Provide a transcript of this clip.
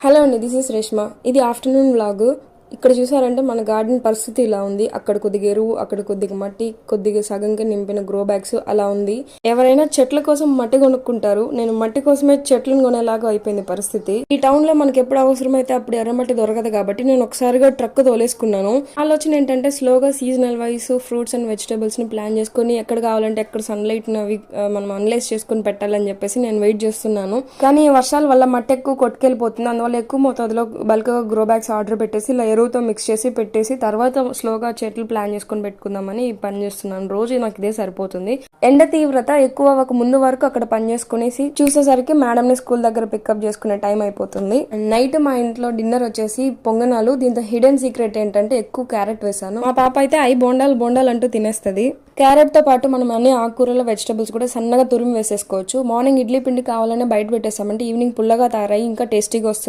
Hello అండి, this is Reshma. ఇది afternoon vlog. ఇక్కడ చూసారంటే మన గార్డెన్ పరిస్థితి ఇలా ఉంది. అక్కడ కొద్దిగా ఎరువు, అక్కడ కొద్దిగా మట్టి, కొద్దిగా సగంకి నింపిన గ్రో బ్యాగ్స్ అలా ఉంది. ఎవరైనా చెట్ల కోసం మట్టి కొనుక్కుంటారు, నేను మట్టి కోసమే చెట్లను కొనేలాగా అయిపోయింది పరిస్థితి. ఈ టౌన్ లో మనకి ఎప్పుడు అవసరమైతే అప్పుడు ఎర్రమట్టి దొరకదు కాబట్టి నేను ఒకసారిగా ట్రక్ తోలేసుకున్నాను. ఆలోచన ఏంటంటే స్లోగా seasonal wise fruits and vegetables ని ప్లాన్ చేసుకుని ఎక్కడ కావాలంటే ఎక్కడ సన్లైట్ మనం అనలైజ్ చేసుకుని పెట్టాలని చెప్పేసి నేను వెయిట్ చేస్తున్నాను. కానీ వర్షాల వల్ల మట్టి ఎక్కువ కొట్టుకెళ్ళిపోతుంది. అందువల్ల ఎక్కువ మోతాదులో బల్క్ గా గ్రో బ్యాగ్స్ ఆర్డర్ పెట్టేసి ఇలా ఎరువుతో మిక్స్ చేసి పెట్టేసి తర్వాత స్లోగా చెట్లు ప్లాన్ చేసుకుని పెట్టుకుందామని పని చేస్తున్నాను. రోజు నాకు ఇదే సరిపోతుంది. ఎండ తీవ్రత ఎక్కువ అవ్వక ముందు వరకు అక్కడ పని చేసుకునేసి చూసేసరికి మేడం ని స్కూల్ దగ్గర పికప్ చేసుకునే టైం అయిపోతుంది. నైట్ మా ఇంట్లో డిన్నర్ వచ్చేసి పొంగనాలు. దీంతో హిడెన్ సీక్రెట్ ఏంటంటే ఎక్కువ క్యారెట్ వేసాను. మా పాప అయితే బోండాలు అంటూ తినేస్తుంది. క్యారెట్ తో పాటు మనం అన్ని ఆకుకూరల వెజిటబుల్స్ కూడా సన్నగా తురిమి వేసేసుకోవచ్చు. మార్నింగ్ ఇడ్లీ పిండి కావాలనే బయట పెట్టేసామంటే ఈవినింగ్ పుల్లగా తయారై ఇంకా టేస్టీగా వస్తుంది.